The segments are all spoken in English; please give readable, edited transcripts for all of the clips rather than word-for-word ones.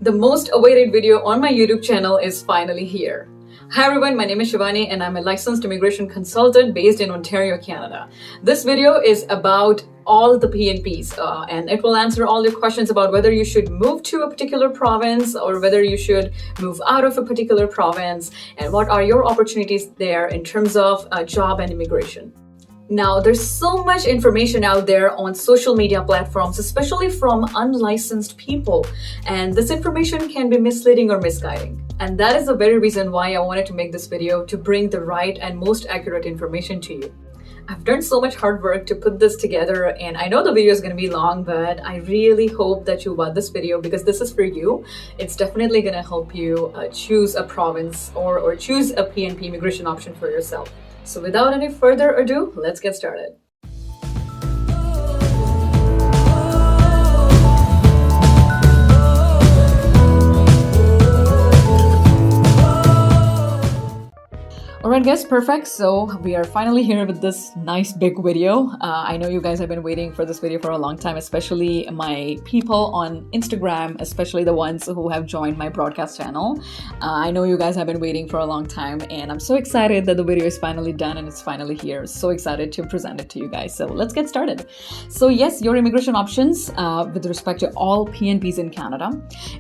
The most awaited video on my YouTube channel is finally here. Hi everyone, my name is Shivani and I'm a licensed immigration consultant based in Ontario, Canada. This video is about all the PNPs and it will answer all your questions about whether you should move to a particular province or whether you should move out of a particular province and what are your opportunities there in terms of job and immigration. Now, there's so much information out there on social media platforms, especially from unlicensed people, and this information can be misleading or misguiding. And that is the very reason why I wanted to make this video, to bring the right and most accurate information to you. I've done so much hard work to put this together, and I know the video is going to be long, but I really hope that you watch this video because this is for you. It's definitely going to help you choose a province or choose a PNP immigration option for yourself. So without any further ado, let's get started. Alright guys, perfect. So we are finally here with this nice big video. I know you guys have been waiting for this video for a long time, especially my people on Instagram, especially the ones who have joined my broadcast channel. I know you guys have been waiting for a long time and I'm so excited that the video is finally done and it's finally here. So excited to present it to you guys. So let's get started. So yes, your immigration options with respect to all PNPs in Canada.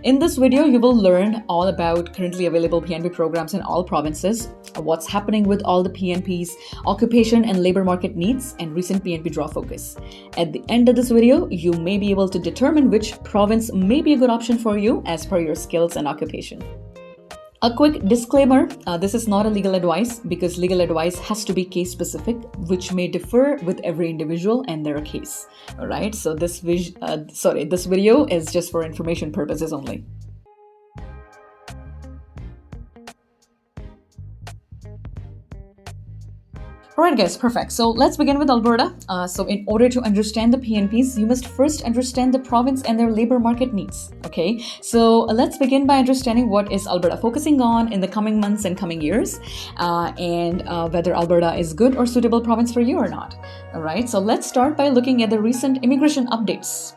In this video, you will learn all about currently available PNP programs in all provinces, what's happening with all the PNPs, occupation and labor market needs, and recent PNP draw focus. At the end of this video, you may be able to determine which province may be a good option for you as per your skills and occupation. A quick disclaimer, this is not a legal advice because legal advice has to be case specific, which may differ with every individual and their case. All right, so this video is just for information purposes only. Alright guys, perfect. So let's begin with Alberta. So in order to understand the PNPs, you must first understand the province and their labor market needs. Okay, so let's begin by understanding what is Alberta focusing on in the coming months and coming years, and whether Alberta is good or suitable province for you or not. Alright, so let's start by looking at the recent immigration updates.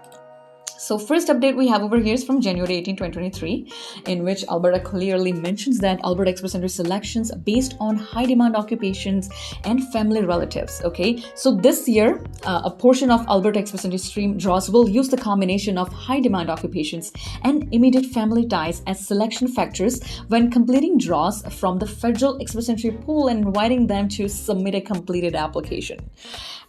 So first update we have over here is from January 18, 2023, in which Alberta clearly mentions that Alberta Express Entry selections based on high demand occupations and family relatives. Okay, so this year, a portion of Alberta Express Entry stream draws will use the combination of high demand occupations and immediate family ties as selection factors when completing draws from the federal Express Entry pool and inviting them to submit a completed application.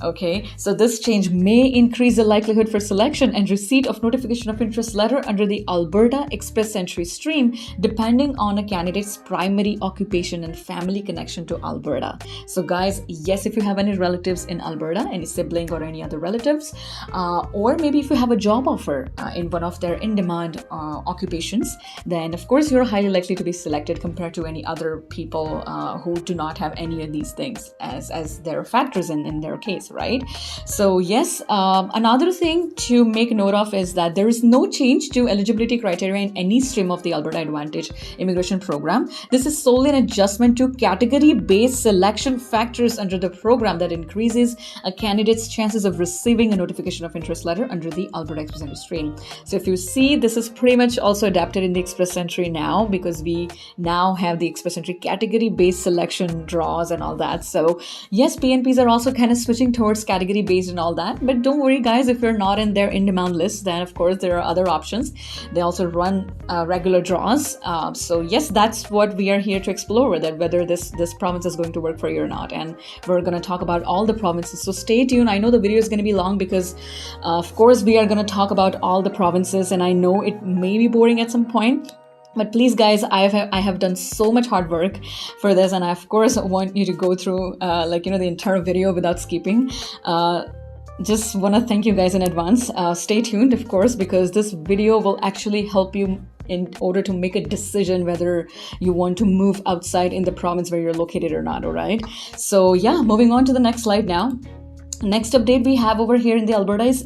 Okay, so this change may increase the likelihood for selection and receipt of notification of interest letter under the Alberta Express Entry stream, depending on a candidate's primary occupation and family connection to Alberta. So guys, yes, if you have any relatives in Alberta, any sibling or any other relatives, or maybe if you have a job offer in one of their in-demand occupations, then of course you're highly likely to be selected compared to any other people who do not have any of these things as their factors in their case, right? So yes, another thing to make note of is that there is no change to eligibility criteria in any stream of the Alberta Advantage immigration program. This is solely an adjustment to category-based selection factors under the program that increases a candidate's chances of receiving a notification of interest letter under the Alberta Express Entry stream. So if you see, this is pretty much also adapted in the Express Entry now because we now have the Express Entry category-based selection draws and all that. So yes, PNPs are also kind of switching towards category-based and all that, but don't worry guys, if you're not in their in-demand list, then of course there are other options. They also run regular draws. So yes, that's what we are here to explore, whether this province is going to work for you or not. And we're going to talk about all the provinces. So stay tuned. I know the video is going to be long because of course we are going to talk about all the provinces, and I know it may be boring at some point. But please guys, I have done so much hard work for this, and I of course want you to go through the entire video without skipping. Just want to thank you guys in advance. Stay tuned, of course, because this video will actually help you in order to make a decision whether you want to move outside in the province where you're located or not. All right. So yeah, moving on to the next slide now. Next update we have over here in the Alberta is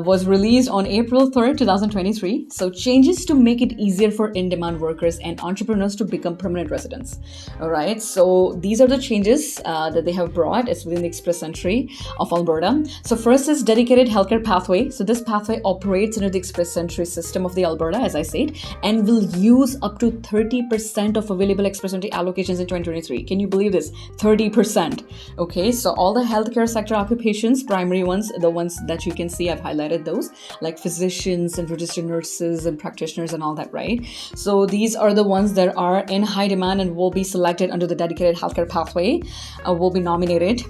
was released on April 3rd, 2023. So changes to make it easier for in-demand workers and entrepreneurs to become permanent residents. All right. So these are the changes that they have brought. It's within the express entry of Alberta. So first is dedicated healthcare pathway. So this pathway operates under the express entry system of the Alberta, as I said, and will use up to 30% of available express entry allocations in 2023. Can you believe this? 30%. Okay, so all the healthcare sector occupations, primary ones, the ones that you can see, I've highlighted those, like physicians and registered nurses and practitioners and all that, right? So these are the ones that are in high demand and will be selected under the dedicated healthcare pathway, will be nominated.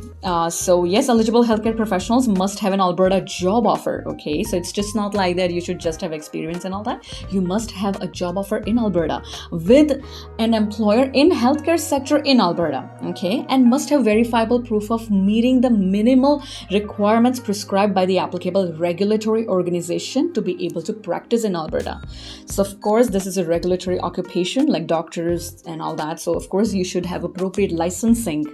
So yes, eligible healthcare professionals must have an Alberta job offer, okay? So it's just not like that you should just have experience and all that. You must have a job offer in Alberta with an employer in healthcare sector in Alberta, okay? And must have verifiable proof of meeting the minimal requirements prescribed by the applicable regulatory organization to be able to practice in Alberta. So of course, this is a regulatory occupation like doctors and all that. So of course, you should have appropriate licensing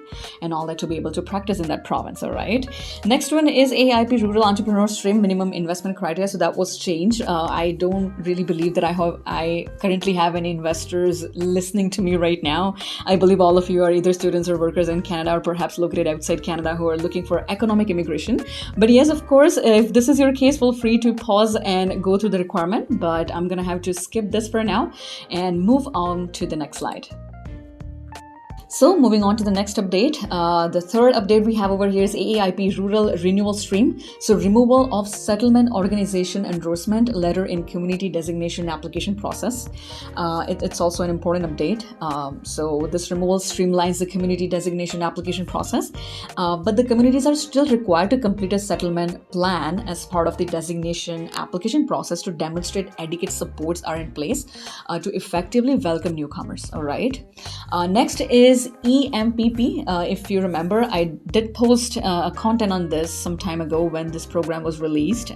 and all that to be able to practice in that province, all right? Next one is AIP Rural Entrepreneur Stream Minimum Investment Criteria. So that was changed. I don't really believe that I currently have any investors listening to me right now. I believe all of you are either students or workers in Canada or perhaps located outside Canada who are looking for economic immigration. But yes, of course, if this is your case, feel free to pause and go through the requirement. But I'm going to have to skip this for now and move on to the next slide. So moving on to the next update, the third update we have over here is AAIP Rural Renewal Stream. So removal of settlement organization endorsement letter in community designation application process. It's also an important update. So this removal streamlines the community designation application process, but the communities are still required to complete a settlement plan as part of the designation application process to demonstrate adequate supports are in place to effectively welcome newcomers. All right. Next is EMPP. If you remember, I did post a content on this some time ago when this program was released,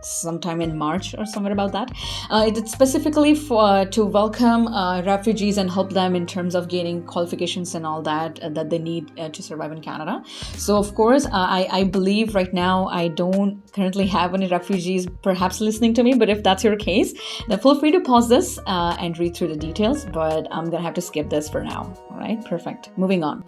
sometime in March or somewhere about that. It's specifically to welcome refugees and help them in terms of gaining qualifications and all that that they need to survive in Canada. So of course, I believe right now I don't currently have any refugees perhaps listening to me, but if that's your case, then feel free to pause this and read through the details, but I'm gonna have to skip this for now. All right, perfect. Moving on.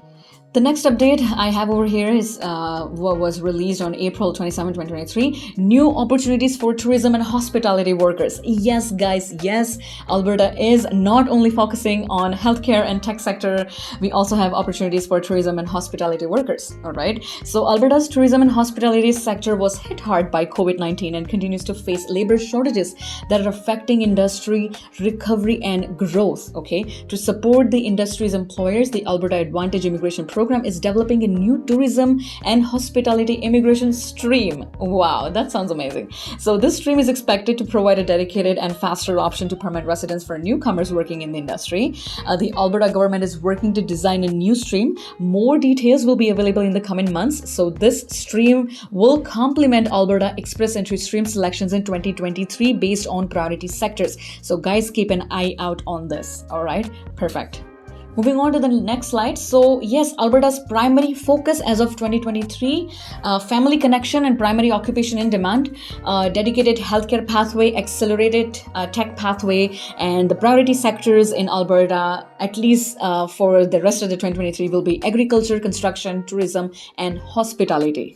The next update I have over here is what was released on April 27, 2023. New opportunities for tourism and hospitality workers. Yes, guys, yes. Alberta is not only focusing on healthcare and tech sector. We also have opportunities for tourism and hospitality workers. All right. So Alberta's tourism and hospitality sector was hit hard by COVID-19 and continues to face labor shortages that are affecting industry recovery and growth. Okay. To support the industry's employers, the Alberta Advantage Immigration Program is developing a new tourism and hospitality immigration stream. Wow, that sounds amazing. So this stream is expected to provide a dedicated and faster option to permanent residents for newcomers working in the industry. The Alberta government is working to design a new stream. More details will be available in the coming months. So this stream will complement Alberta Express Entry stream selections in 2023 based on priority sectors. So guys, keep an eye out on this. All right, perfect. Moving on to the next slide. So yes, Alberta's primary focus as of 2023, family connection and primary occupation in demand, dedicated healthcare pathway, accelerated tech pathway, and the priority sectors in Alberta, at least for the rest of the 2023, will be agriculture, construction, tourism, and hospitality.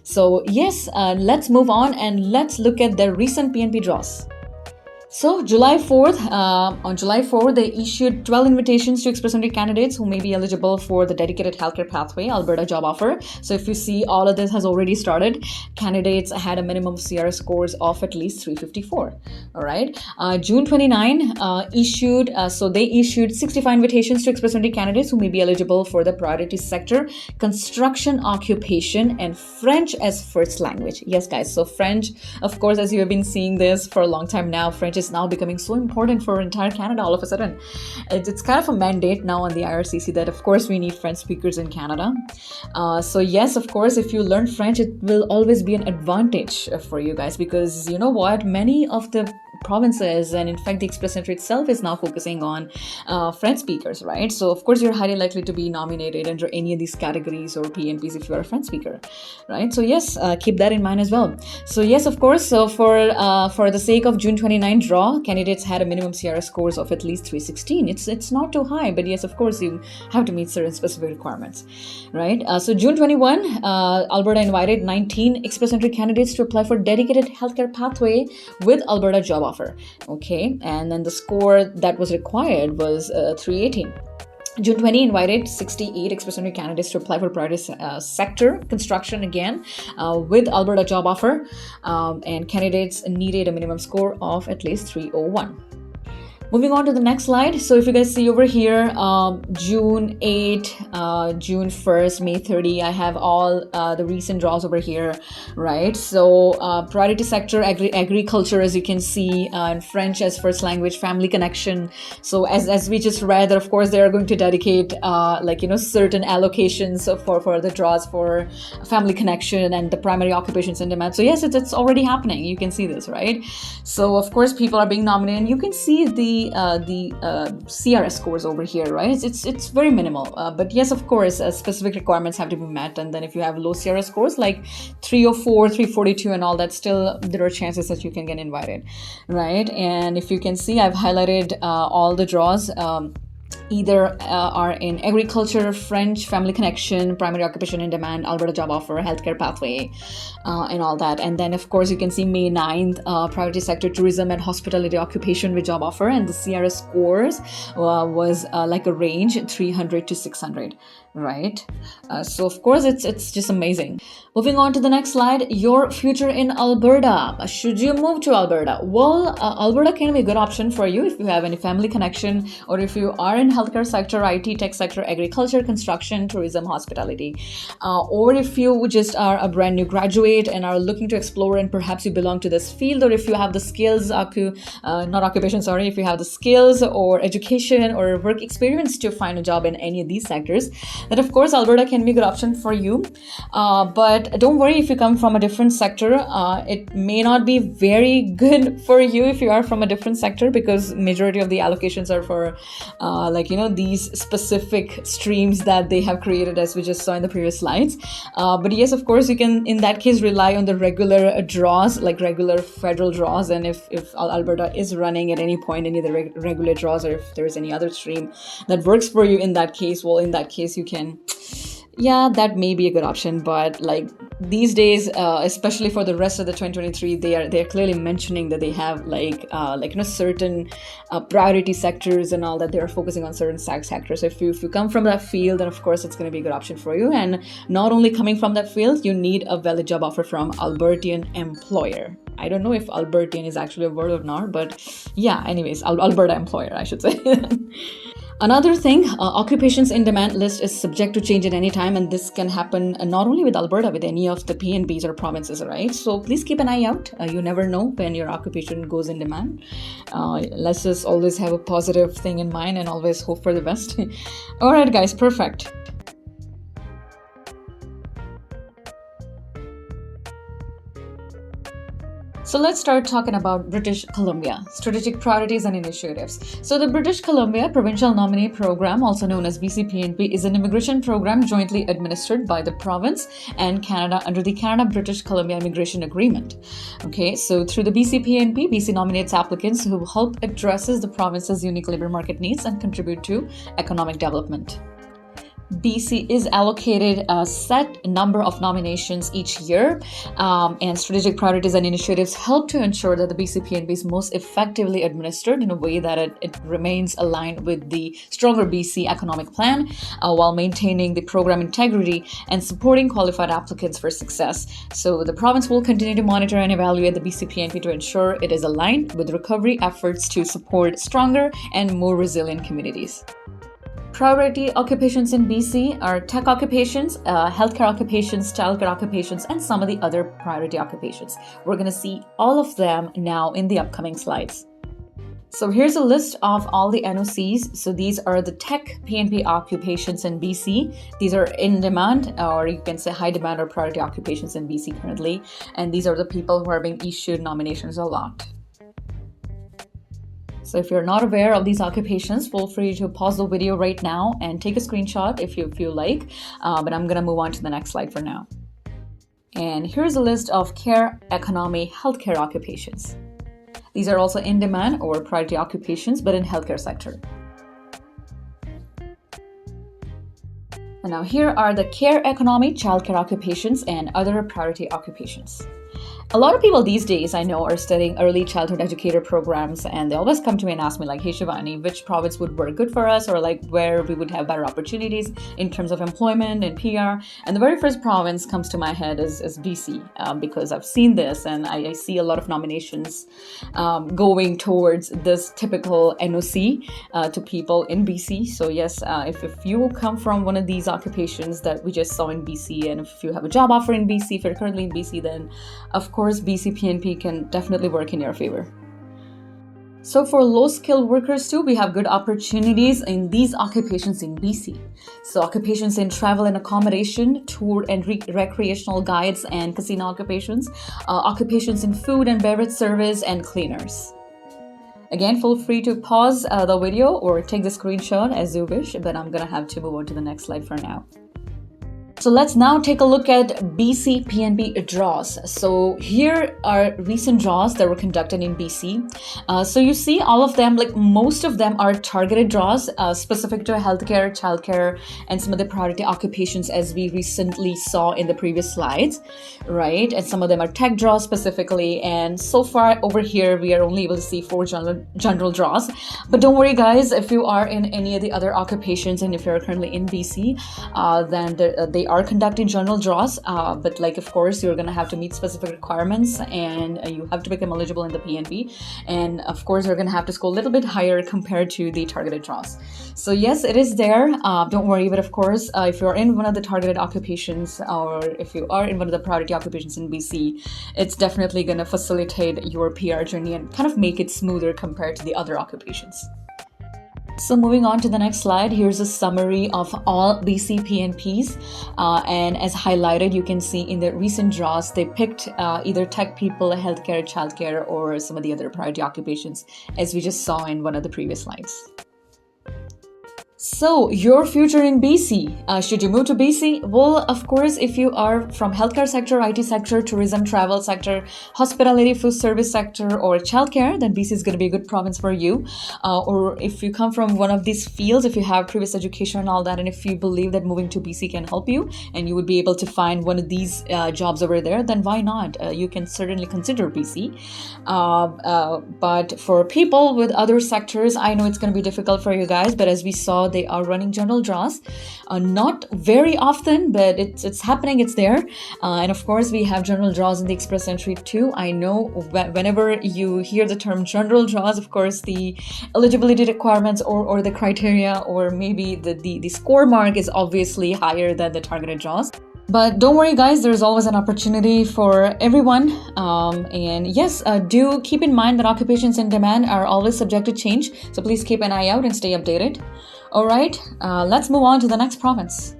So yes, let's move on and let's look at the recent PNP draws. So on July 4th, they issued 12 invitations to express entry candidates who may be eligible for the dedicated healthcare pathway Alberta job offer. So if you see, all of this has already started. Candidates had a minimum CR scores of at least 354. All right. June 29 they issued 65 invitations to express entry candidates who may be eligible for the priority sector, construction occupation, and French as first language. Yes, guys. So French, of course, as you have been seeing this for a long time now, French is now becoming so important for entire Canada all of a sudden. It's kind of a mandate now on the RCIC that of course we need French speakers in Canada. So yes, of course, if you learn French, it will always be an advantage for you guys, because you know what, many of the provinces, and in fact the Express Entry itself is now focusing on French speakers, right? So of course you're highly likely to be nominated under any of these categories or PNPs if you are a French speaker, right? So yes, keep that in mind as well. So yes, of course, so for the sake of June 29 draw, candidates had a minimum CRS scores of at least 316. It's not too high, but yes, of course you have to meet certain specific requirements, right? So June 21, Alberta invited 19 Express Entry candidates to apply for dedicated healthcare pathway with Alberta job offer. Okay, and then the score that was required was 318. June 20 invited 68 Express Entry candidates to apply for priority sector construction again with Alberta job offer, and candidates needed a minimum score of at least 301. Moving on to the next slide. So if you guys see over here, June 8, June 1st, May 30, I have all the recent draws over here, right? So priority sector, agriculture, as you can see, in French as first language, family connection. So as we just read, that of course they are going to dedicate certain allocations for the draws for family connection and the primary occupations in demand. So yes, it's already happening. You can see this, right? So of course people are being nominated, and you can see the CRS scores over here, right? It's very minimal, but yes, of course, specific requirements have to be met. And then if you have low CRS scores like 304, 342 and all that, still there are chances that you can get invited, right? And if you can see, I've highlighted all the draws. Either are in agriculture, French, family connection, primary occupation in demand, Alberta job offer, healthcare pathway, and all that. And then, of course, you can see May 9th, priority sector, tourism and hospitality occupation with job offer. And the CRS scores was like a range 300 to 600, right? So, of course, it's just amazing. Moving on to the next slide, your future in Alberta. Should you move to Alberta? Well, Alberta can be a good option for you if you have any family connection, or if you are in healthcare sector, IT, tech sector, agriculture, construction, tourism, hospitality, or if you just are a brand new graduate and are looking to explore and perhaps you belong to this field, or if you have the skills, if you have the skills or education or work experience to find a job in any of these sectors, then of course Alberta can be a good option for you. But don't worry if you come from a different sector. It may not be very good for you if you are from a different sector, because majority of the allocations are for these specific streams that they have created, as we just saw in the previous slides. But yes, of course, you can in that case rely on the regular draws, like regular federal draws. And if Alberta is running at any point any of the regular draws, or if there is any other stream that works for you in that case, well, in that case you can, yeah, that may be a good option. But like these days, especially for the rest of the 2023, they're clearly mentioning that they have certain priority sectors and all that. They're focusing on certain sectors. So if you come from that field, then of course it's going to be a good option for you. And not only coming from that field, you need a valid job offer from Albertian employer. I don't know if Albertian is actually a word or not, but yeah, anyways, Alberta employer, I should say. Another thing, occupations in demand list is subject to change at any time, and this can happen not only with Alberta, with any of the PNPs or provinces, right? So please keep an eye out. You never know when your occupation goes in demand. Let's just always have a positive thing in mind and always hope for the best. All right, guys, perfect. So let's start talking about British Columbia, strategic priorities and initiatives. So the British Columbia Provincial Nominee Program, also known as BC-PNP, is an immigration program jointly administered by the province and Canada under the Canada-British Columbia Immigration Agreement. Okay, so through the BC-PNP, BC nominates applicants who help addresses the province's unique labor market needs and contribute to economic development. BC is allocated a set number of nominations each year, and strategic priorities and initiatives help to ensure that the BC-PNP is most effectively administered in a way that it remains aligned with the stronger BC economic plan, while maintaining the program integrity and supporting qualified applicants for success. So the province will continue to monitor and evaluate the BC-PNP to ensure it is aligned with recovery efforts to support stronger and more resilient communities. Priority occupations in BC are tech occupations, healthcare occupations, childcare occupations, and some of the other priority occupations. We're going to see all of them now in the upcoming slides. So here's a list of all the NOCs. So these are the tech PNP occupations in BC. These are in demand, or you can say high demand or priority occupations in BC currently. And these are the people who are being issued nominations a lot. So if you're not aware of these occupations, feel free to pause the video right now and take a screenshot if you feel like, but I'm gonna move on to the next slide for now. And here's a list of care economy healthcare occupations. These are also in-demand or priority occupations, but in healthcare sector. And now here are the care economy childcare occupations and other priority occupations. A lot of people these days I know are studying early childhood educator programs, and they always come to me and ask me like, hey Shivani, which province would work good for us, or like where we would have better opportunities in terms of employment and PR. And the very first province comes to my head is BC, because I've seen this and I see a lot of nominations going towards this typical NOC to people in BC. So yes, if you come from one of these occupations that we just saw in BC, and if you have a job offer in BC, if you're currently in BC, then of course BC PNP can definitely work in your favor. So for low-skilled workers too, we have good opportunities in these occupations in BC. So occupations in travel and accommodation, tour and recreational guides and casino occupations, occupations in food and beverage service, and cleaners. Again, feel free to pause the video or take the screenshot as you wish, but I'm gonna have to move on to the next slide for now. So let's now take a look at BC PNP draws. So here are recent draws that were conducted in BC. So you see all of them, like most of them are targeted draws specific to healthcare, childcare, and some of the priority occupations as we recently saw in the previous slides, right? And some of them are tech draws specifically. And so far over here, we are only able to see 4 general draws. But don't worry guys, if you are in any of the other occupations and if you're currently in BC, then they are conducting general draws, but like of course you're gonna have to meet specific requirements, and you have to become eligible in the PNP, and of course you're gonna have to score a little bit higher compared to the targeted draws. So yes, it is there, don't worry, but of course if you're in one of the targeted occupations, or if you are in one of the priority occupations in BC, it's definitely gonna facilitate your PR journey and kind of make it smoother compared to the other occupations. So moving on to the next slide, here's a summary of all BC PNPs, and as highlighted, you can see in the recent draws, they picked either tech people, healthcare, childcare, or some of the other priority occupations, as we just saw in one of the previous slides. So your future in BC, should you move to BC? Well, of course, if you are from healthcare sector, IT sector, tourism, travel sector, hospitality, food service sector, or childcare, then BC is going to be a good province for you. Or if you come from one of these fields, if you have previous education and all that, and if you believe that moving to BC can help you and you would be able to find one of these jobs over there, then why not? You can certainly consider BC. But for people with other sectors, I know it's going to be difficult for you guys, but as we saw, they are running general draws, not very often, but it's happening, it's there. And of course we have general draws in the express entry too. I know whenever you hear the term general draws, of course the eligibility requirements or the criteria, or maybe the score mark is obviously higher than the targeted draws. But don't worry guys, there's always an opportunity for everyone. And yes, do keep in mind that occupations in demand are always subject to change. So please keep an eye out and stay updated. All right, let's move on to the next province.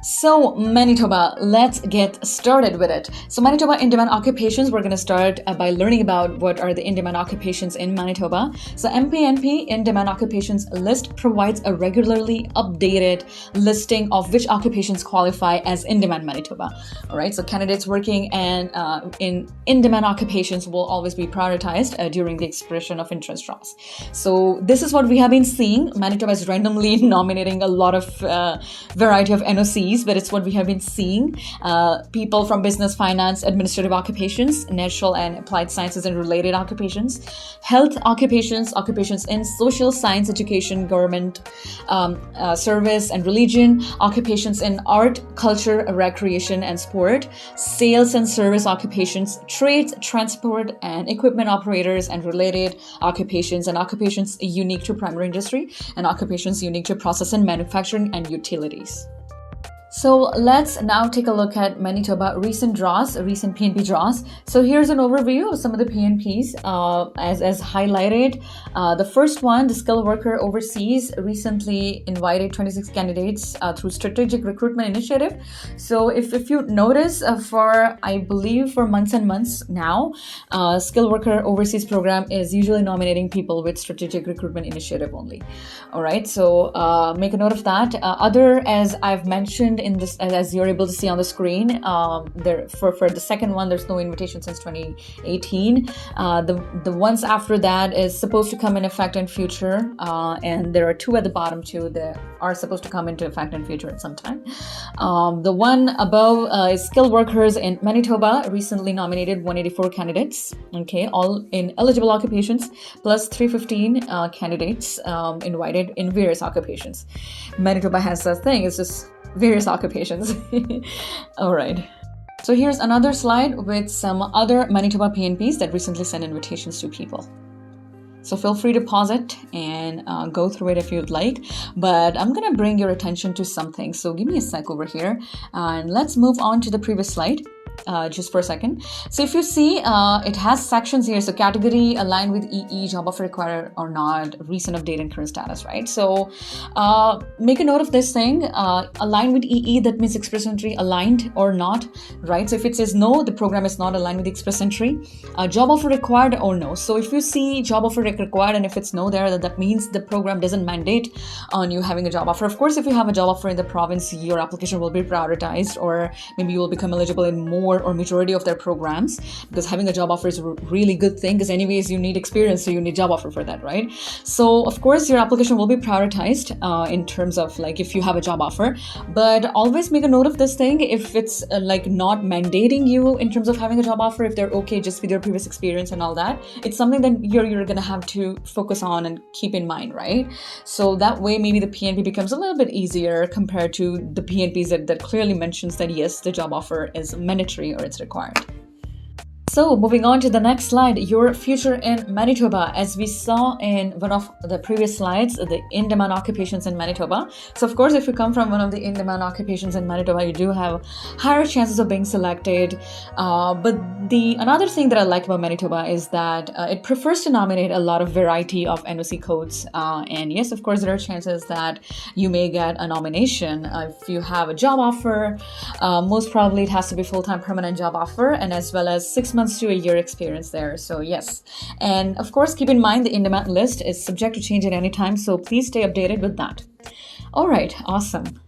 So Manitoba, let's get started with it. So Manitoba in-demand occupations, we're going to start by learning about what are the in-demand occupations in Manitoba. So MPNP in-demand occupations list provides a regularly updated listing of which occupations qualify as in-demand Manitoba. All right, so candidates working and in-demand occupations will always be prioritized during the expression of interest draws. So this is what we have been seeing. Manitoba is randomly nominating a lot of variety of NOCs, but it's what we have been seeing. People from business, finance, administrative occupations, natural and applied sciences and related occupations, health occupations, occupations in social science, education, government, service and religion, occupations in art, culture, recreation and sport, sales and service occupations, trades, transport and equipment operators and related occupations, and occupations unique to primary industry, and occupations unique to process and manufacturing and utilities. So let's now take a look at Manitoba recent PNP draws. So here's an overview of some of the PNPs as highlighted. The first one, the skilled worker overseas, recently invited 26 candidates through strategic recruitment initiative. So if you notice I believe for months and months now, skilled worker overseas program is usually nominating people with strategic recruitment initiative only. All right, so make a note of that. Other, as I've mentioned in this, as you're able to see on the screen, for the second one, there's no invitation since 2018. The ones after that is supposed to come in effect in future, and there are two at the bottom too that are supposed to come into effect in future at some time. The one above is skilled workers in Manitoba, recently nominated 184 candidates, okay, all in eligible occupations, plus 315 candidates invited in various occupations. Manitoba has a thing, it's just various occupations. All right. So here's another slide with some other Manitoba PNPs that recently sent invitations to people. So feel free to pause it and go through it if you'd like. But I'm going to bring your attention to something. So give me a sec over here and let's move on to the previous slide. Just for a second. So if you see, it has sections here. So category aligned with EE, job offer required or not, recent update and current status, right? So make a note of this thing. Aligned with EE, that means express entry aligned or not, right? So if it says no, the program is not aligned with the express entry. Job offer required or no. So if you see job offer required and if it's no there, that means the program doesn't mandate on you having a job offer. Of course, if you have a job offer in the province, your application will be prioritized, or maybe you will become eligible in more or majority of their programs, because having a job offer is a really good thing, because anyways you need experience, so you need job offer for that, right? So of course your application will be prioritized in terms of like if you have a job offer, but always make a note of this thing. If it's like not mandating you in terms of having a job offer, if they're okay just with your previous experience and all that, it's something that you're gonna have to focus on and keep in mind, right? So that way maybe the PNP becomes a little bit easier compared to the PNPs that clearly mentions that yes, the job offer is mandatory or it's required. So moving on to the next slide, your future in Manitoba. As we saw in one of the previous slides, the in-demand occupations in Manitoba. So of course, if you come from one of the in-demand occupations in Manitoba, you do have higher chances of being selected. But another thing that I like about Manitoba is that it prefers to nominate a lot of variety of NOC codes. And yes, of course, there are chances that you may get a nomination. If you have a job offer, most probably it has to be full-time permanent job offer, and as well as 6 months to a year experience there. So yes, and of course keep in mind the in-demand list is subject to change at any time, so please stay updated with that. All right, awesome.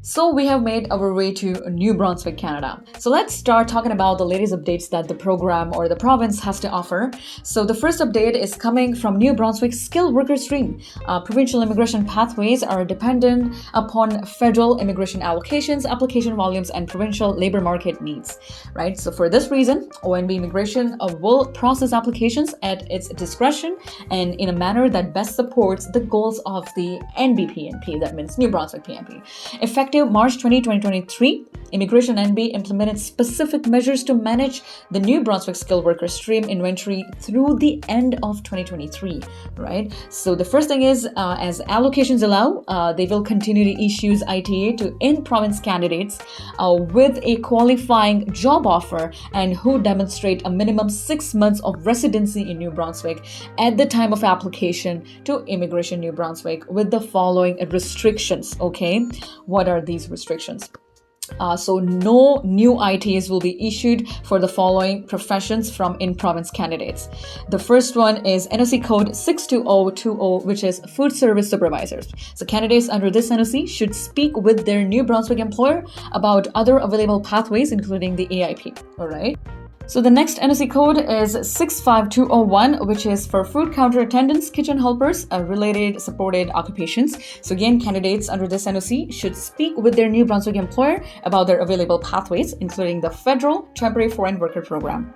So we have made our way to New Brunswick, Canada. So let's start talking about the latest updates that the program or the province has to offer. So the first update is coming from New Brunswick skilled worker stream. Provincial immigration pathways are dependent upon federal immigration allocations, application volumes, and provincial labor market needs, right? So for this reason, ONB Immigration will process applications at its discretion and in a manner that best supports the goals of the NBPNP, that means New Brunswick PNP. Effective March 20, 2023, Immigration NB implemented specific measures to manage the New Brunswick skilled worker stream inventory through the end of 2023, right? So the first thing is, as allocations allow, they will continue to issue ITA to in-province candidates with a qualifying job offer and who demonstrate a minimum 6 months of residency in New Brunswick at the time of application to Immigration New Brunswick with the following restrictions, okay? What are these restrictions? So no new ITAs will be issued for the following professions from in-province candidates. The first one is NOC code 62020, which is food service supervisors. So candidates under this NOC should speak with their New Brunswick employer about other available pathways, including the AIP. All right. So the next NOC code is 65201, which is for food counter attendants, kitchen helpers, related supported occupations. So again, candidates under this NOC should speak with their New Brunswick employer about their available pathways, including the federal temporary foreign worker program.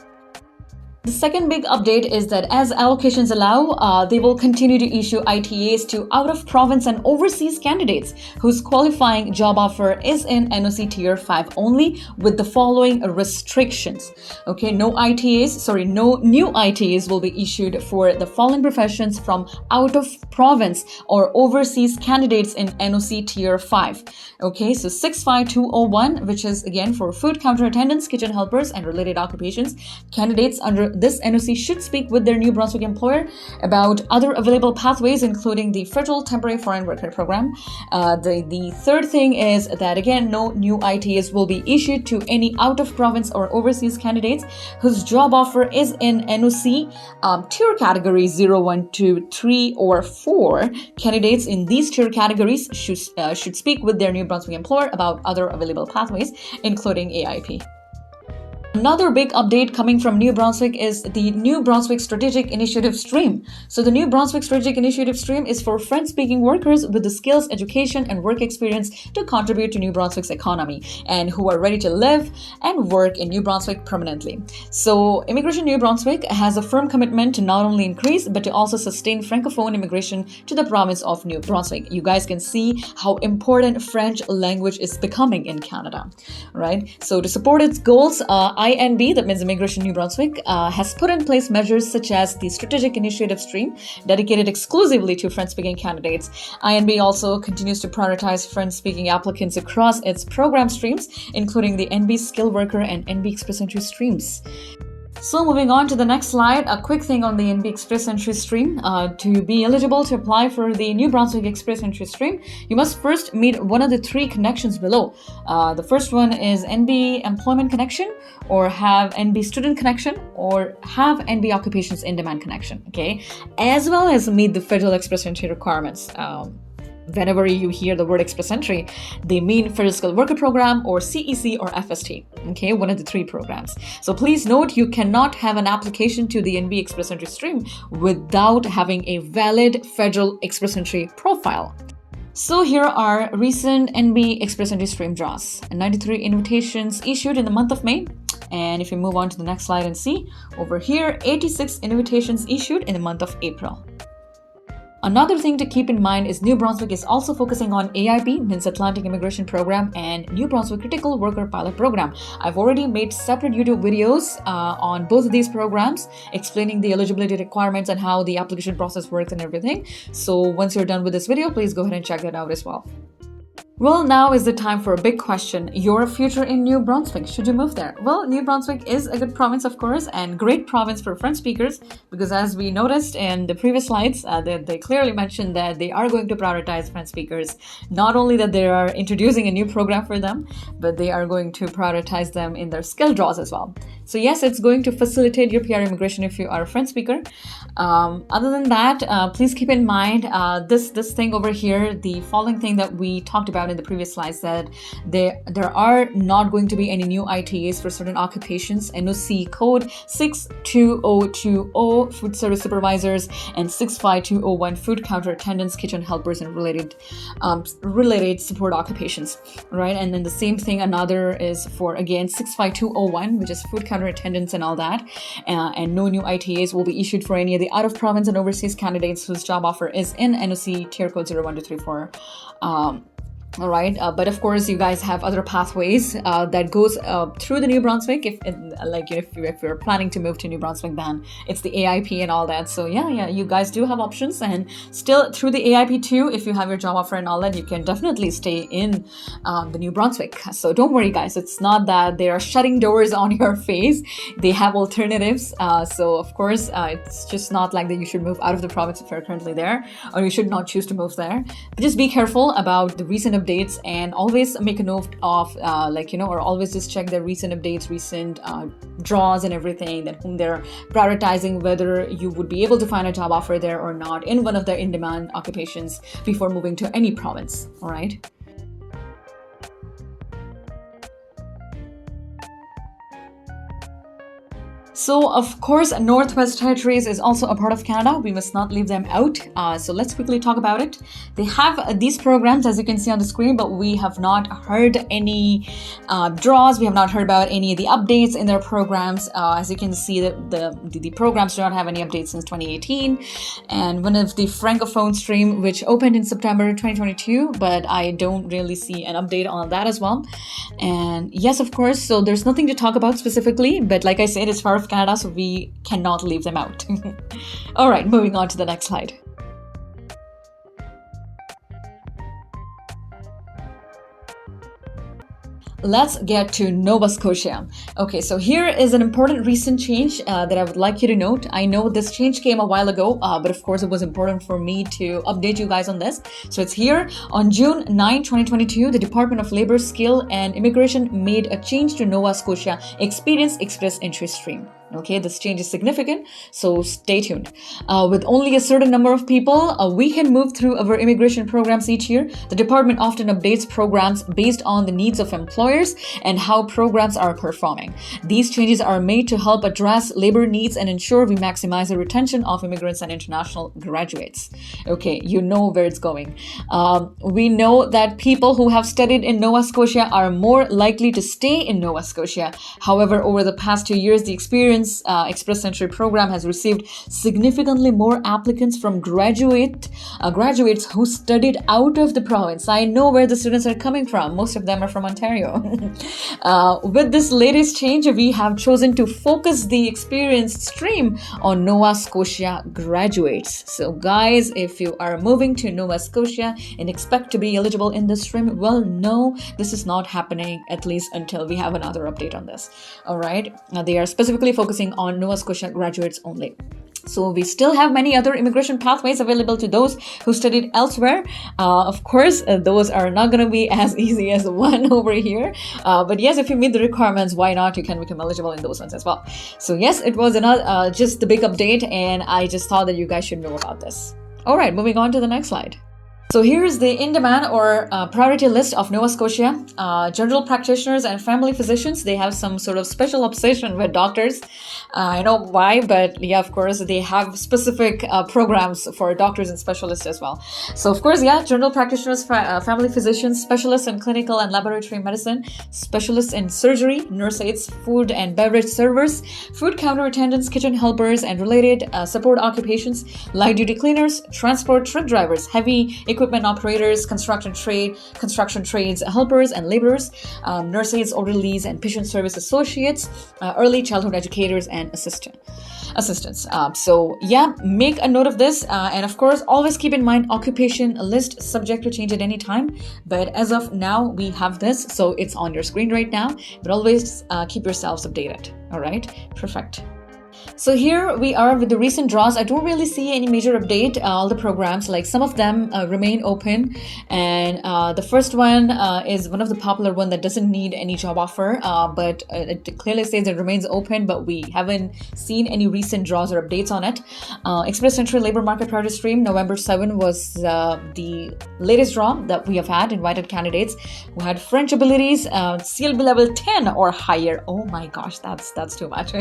The second big update is that as allocations allow, they will continue to issue ITAs to out-of-province and overseas candidates whose qualifying job offer is in NOC Tier 5 only, with the following restrictions. Okay, no new ITAs will be issued for the following professions from out-of-province or overseas candidates in NOC Tier 5. Okay, so 65201, which is again for food counter attendants, kitchen helpers, and related occupations. Candidates under this NOC should speak with their New Brunswick employer about other available pathways, including the Federal Temporary Foreign Worker Program. The third thing is that, again, no new ITAs will be issued to any out-of-province or overseas candidates whose job offer is in NOC tier categories 0, 1, 2, 3, or 4. Candidates in these tier categories should speak with their New Brunswick employer about other available pathways, including AIP. Another big update coming from New Brunswick is the New Brunswick Strategic Initiative Stream. So the New Brunswick Strategic Initiative Stream is for French-speaking workers with the skills, education, and work experience to contribute to New Brunswick's economy and who are ready to live and work in New Brunswick permanently. So Immigration New Brunswick has a firm commitment to not only increase but to also sustain Francophone immigration to the province of New Brunswick. You guys can see how important French language is becoming in Canada, right? So to support its goals, INB, that means Immigration New Brunswick, has put in place measures such as the Strategic Initiative Stream, dedicated exclusively to French-speaking candidates. INB also continues to prioritize French-speaking applicants across its program streams, including the NB Skilled Worker and NB Express Entry streams. So moving on to the next slide, a quick thing on the NB Express Entry stream. To be eligible to apply for the New Brunswick Express Entry stream, you must first meet one of the three connections below. The first one is NB Employment Connection, or have NB Student Connection, or have NB Occupations in Demand Connection, okay? As well as meet the Federal Express Entry requirements. Whenever you hear the word Express Entry, they mean Federal Skilled Worker Program or CEC or FST, okay, one of the three programs. So please note, you cannot have an application to the NB Express Entry stream without having a valid Federal Express Entry profile. So here are recent NB Express Entry stream draws. 93 invitations issued in the month of May. And if you move on to the next slide and see, over here, 86 invitations issued in the month of April. Another thing to keep in mind is New Brunswick is also focusing on AIP, means Atlantic Immigration Program, and New Brunswick Critical Worker Pilot Program. I've already made separate YouTube videos on both of these programs, explaining the eligibility requirements and how the application process works and everything. So once you're done with this video, please go ahead and check that out as well. Well, now is the time for a big question. Your future in New Brunswick, should you move there? Well, New Brunswick is a good province, of course, and great province for French speakers, because as we noticed in the previous slides, they clearly mentioned that they are going to prioritize French speakers. Not only that they are introducing a new program for them, but they are going to prioritize them in their skill draws as well. So yes, it's going to facilitate your PR immigration if you are a French speaker. Other than that, please keep in mind this thing over here, the following thing that we talked about in the previous slides, that there are not going to be any new ITAs for certain occupations. NOC code 62020 food service supervisors and 65201 food counter attendants, kitchen helpers, and related support occupations, right? And then the same thing, another is for, again, 65201, which is food counter attendants and all that, and no new ITAs will be issued for any of the out-of-province and overseas candidates whose job offer is in NOC tier code 01234. All right, but of course you guys have other pathways that goes through the New Brunswick. If you're planning to move to New Brunswick, then it's the AIP and all that. So yeah, you guys do have options, and still through the AIP too, if you have your job offer and all that, you can definitely stay in the New Brunswick. So don't worry, guys. It's not that they are shutting doors on your face. They have alternatives. So of course, it's just not like that you should move out of the province if you're currently there, or you should not choose to move there. But just be careful about the recent updates, and always make a note of or always just check the recent updates, recent draws and everything, that whom they're prioritizing, whether you would be able to find a job offer there or not in one of their in-demand occupations before moving to any province. All right. So, of course, Northwest Territories is also a part of Canada. We must not leave them out. So let's quickly talk about it. They have these programs, as you can see on the screen, but we have not heard any draws. We have not heard about any of the updates in their programs. As you can see, the programs do not have any updates since 2018. And one of the Francophone stream, which opened in September 2022, but I don't really see an update on that as well. And yes, of course, so there's nothing to talk about specifically, but like I said, it's part of Canada, so we cannot leave them out. All right, moving on to the next slide. Let's get to Nova Scotia. Okay, so here is an important recent change that I would like you to note. I know this change came a while ago, but of course it was important for me to update you guys on this. So it's here. On June 9, 2022, the Department of Labor, Skill and Immigration made a change to Nova Scotia Experience Express Entry Stream. Okay, this change is significant, so stay tuned. With only a certain number of people, we can move through our immigration programs each year. The department often updates programs based on the needs of employers and how programs are performing. These changes are made to help address labor needs and ensure we maximize the retention of immigrants and international graduates. Okay, you know where it's going. We know that people who have studied in Nova Scotia are more likely to stay in Nova Scotia. However, over the past 2 years, the Experience Express Entry program has received significantly more applicants from graduates who studied out of the province. I know where the students are coming from. Most of them are from Ontario. With this latest change, we have chosen to focus the experience stream on Nova Scotia graduates. So guys, if you are moving to Nova Scotia and expect to be eligible in this stream, well, no, this is not happening, at least until we have another update on this. All right. They are specifically focusing on Nova Scotia graduates only. So we still have many other immigration pathways available to those who studied elsewhere. Of course, those are not going to be as easy as the one over here. But yes, if you meet the requirements, why not? You can become eligible in those ones as well. So yes, it was another just the big update, and I just thought that you guys should know about this. All right, moving on to the next slide. So here is the in-demand or priority list of Nova Scotia. General practitioners and family physicians, they have some sort of special obsession with doctors. I know why, but yeah, of course, they have specific programs for doctors and specialists as well. So of course, yeah, general practitioners, family physicians, specialists in clinical and laboratory medicine, specialists in surgery, nurse aides, food and beverage servers, food counter attendants, kitchen helpers, and related support occupations, light duty cleaners, transport truck drivers, heavy equipment operators, construction trades helpers and laborers, nurse aides, orderlies, and patient service associates, early childhood educators, and assistants. So yeah, make a note of this, and of course, always keep in mind occupation list subject to change at any time. But as of now, we have this, so it's on your screen right now. But always keep yourselves updated. All right, perfect. So here we are with the recent draws. I don't really see any major update. All the programs, like some of them remain open, and the first one is one of the popular one that doesn't need any job offer, but it clearly says it remains open, but we haven't seen any recent draws or updates on it. Express Entry Labor Market Priority Stream, November 7 was the latest draw that we have had. Invited candidates who had French abilities, CLB level 10 or higher. Oh my gosh, that's too much.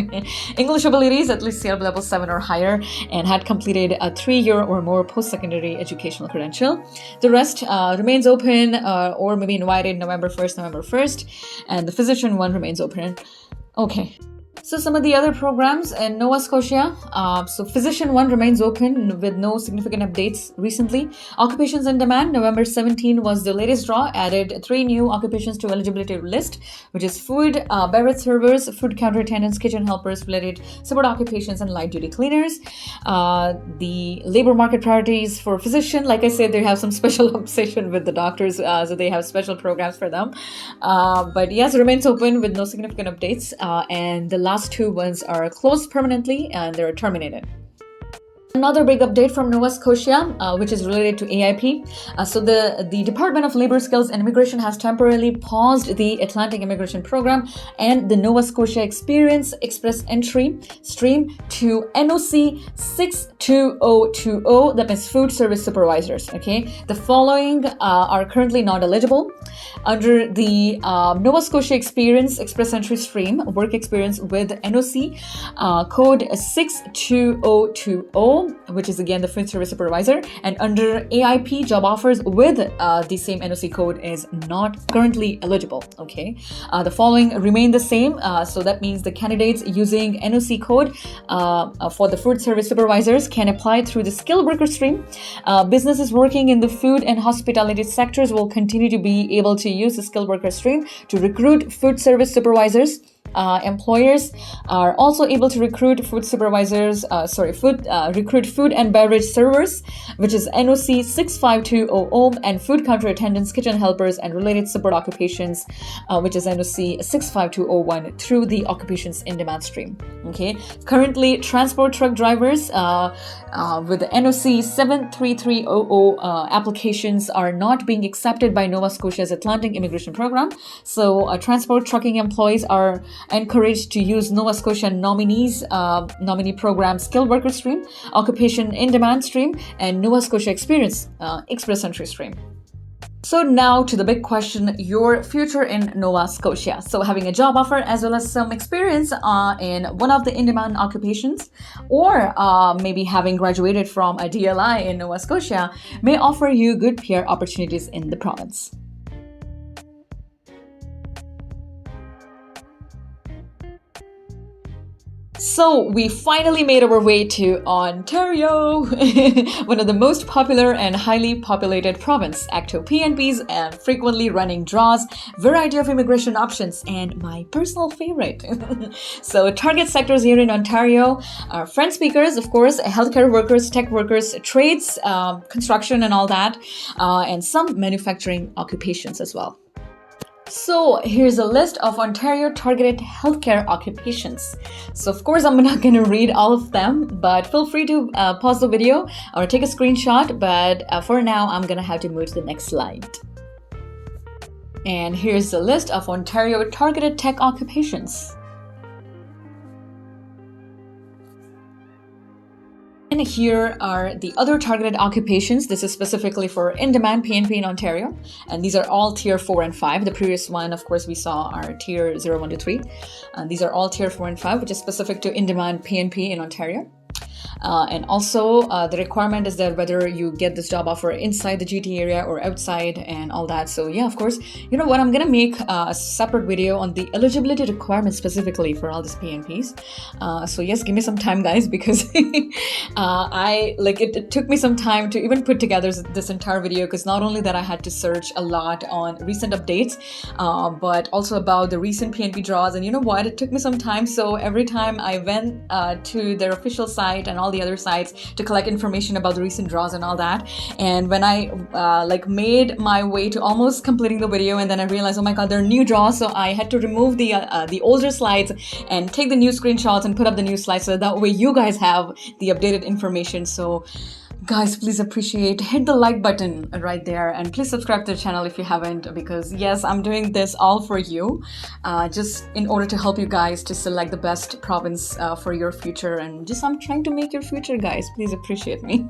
English abilities at least CLB level 7 or higher, and had completed a 3-year or more post-secondary educational credential. The rest remains open or maybe invited November 1st, and the physician one remains open. Okay. So some of the other programs in Nova Scotia, so Physician 1 remains open with no significant updates recently. Occupations in Demand, November 17 was the latest draw, added 3 new occupations to eligibility list, which is food, beverage servers, food counter attendants, kitchen helpers, related support occupations, and light duty cleaners. The labor market priorities for physician, like I said, they have some special obsession with the doctors, so they have special programs for them. But yes, it remains open with no significant updates, and the last 2 ones are closed permanently and they're terminated. Another big update from Nova Scotia, which is related to AIP. So the Department of Labor, Skills and Immigration has temporarily paused the Atlantic Immigration Program and the Nova Scotia Experience Express Entry stream to NOC 62020, that means Food Service Supervisors. Okay, the following are currently not eligible under the Nova Scotia Experience Express Entry stream, work experience with NOC code 62020, which is again the Food Service Supervisor, and under AIP job offers with the same NOC code is not currently eligible. Okay, the following remain the same, so that means the candidates using NOC code for the Food Service Supervisors can apply through the skilled worker stream. Businesses working in the food and hospitality sectors will continue to be able to use the skilled worker stream to recruit food service supervisors. Employers are also able to recruit food and beverage servers, which is NOC 65200, and food counter attendants, kitchen helpers, and related support occupations, which is NOC 65201, through the occupations in demand stream. Okay, currently transport truck drivers with the NOC 73300 applications are not being accepted by Nova Scotia's Atlantic Immigration Program. So transport trucking employees are encouraged to use Nova Scotia nominee program skilled worker stream, occupation in demand stream, and Nova Scotia Experience Express Entry stream. So now to the big question, your future in Nova Scotia. So having a job offer as well as some experience in one of the in-demand occupations, or maybe having graduated from a DLI in Nova Scotia may offer you good PR opportunities in the province. So we finally made our way to Ontario, one of the most popular and highly populated province, active PNPs and frequently running draws, variety of immigration options, and my personal favorite. So target sectors here in Ontario are French speakers, of course, healthcare workers, tech workers, trades, construction and all that, and some manufacturing occupations as well. So here's a list of Ontario targeted healthcare occupations. So of course I'm not going to read all of them, but feel free to pause the video or take a screenshot. But for now, I'm going to have to move to the next slide. And here's the list of Ontario targeted tech occupations. And here are the other targeted occupations. This is specifically for in-demand PNP in Ontario. And these are all tier 4 and 5. The previous one, of course, we saw are tier 0, 1 to 3. These are all tier 4 and 5, which is specific to in-demand PNP in Ontario. And also the requirement is that whether you get this job offer inside the GTA area or outside and all that. So yeah, of course, you know what, I'm gonna make a separate video on the eligibility requirements specifically for all these PNPs. So yes, give me some time, guys, because it took me some time to even put together this entire video, because not only that I had to search a lot on recent updates, but also about the recent PNP draws. And you know what, it took me some time. So every time I went to their official site and all the other sites to collect information about the recent draws and all that, and when I made my way to almost completing the video, and then I realized, oh my god, there are new draws, so I had to remove the older slides and take the new screenshots and put up the new slides, so that way you guys have the updated information. So guys, please hit the like button right there, and please subscribe to the channel if you haven't, because yes, I'm doing this all for you, just in order to help you guys to select the best province for your future, and just I'm trying to make your future, guys. Please appreciate me.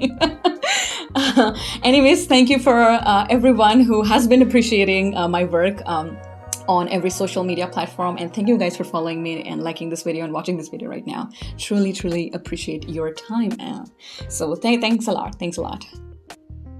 Anyways, thank you for everyone who has been appreciating my work on every social media platform, and thank you guys for following me and liking this video and watching this video right now. Truly appreciate your time. So thanks a lot.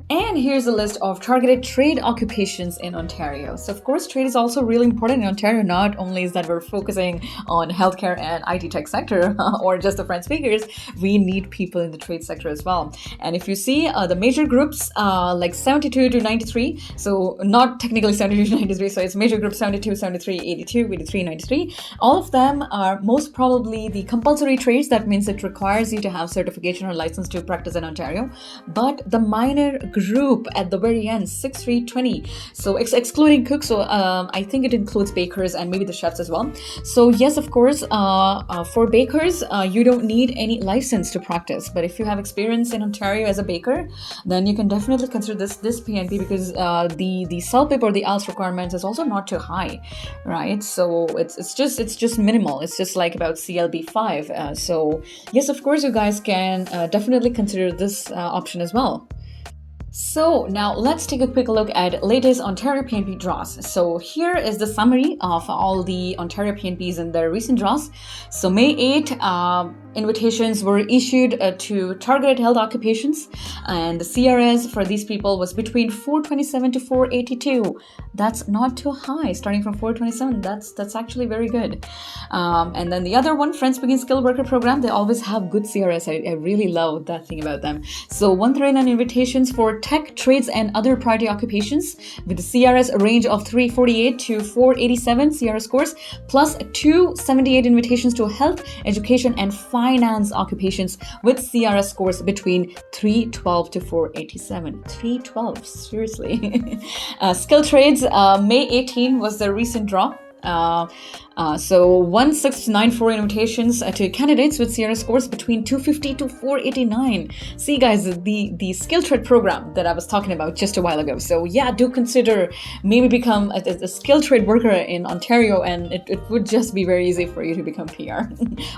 And here's a list of targeted trade occupations in Ontario. So of course, trade is also really important in Ontario. Not only is that we're focusing on healthcare and IT tech sector or just the French speakers, we need people in the trade sector as well. And if you see the major groups like 72 to 93, so not technically 72 to 93, so it's major groups 72, 73, 82, 83, 93. All of them are most probably the compulsory trades. That means it requires you to have certification or license to practice in Ontario. But the minor group at the very end, 6320. So excluding cooks, so I think it includes bakers and maybe the chefs as well. So yes, of course, for bakers, you don't need any license to practice. But if you have experience in Ontario as a baker, then you can definitely consider this PNP, because the CELPIP or the IELTS requirements is also not too high, right? So it's just minimal. It's just like about CLB 5. So yes, of course, you guys can definitely consider this option as well. So now let's take a quick look at latest Ontario PNP draws. So here is the summary of all the Ontario PNPs in their recent draws. So May 8, invitations were issued to targeted health occupations, and the CRS for these people was between 427 to 482. That's not too high. Starting from 427, that's actually very good. And then the other one, French Speaking Skilled Worker Program, they always have good CRS. I really love that thing about them. So 139 invitations for tech, trades, and other priority occupations with the CRS range of 348 to 487 CRS scores, plus 278 invitations to health, education, and finance occupations with CRS scores between 312 to 487. 312, seriously. Skilled trades, May 18 was the recent draw. So 1694 invitations to candidates with CRS scores between 250 to 489. See guys, the skill trade program that I was talking about just a while ago. So yeah, do consider maybe become a skill trade worker in Ontario, and it would just be very easy for you to become PR.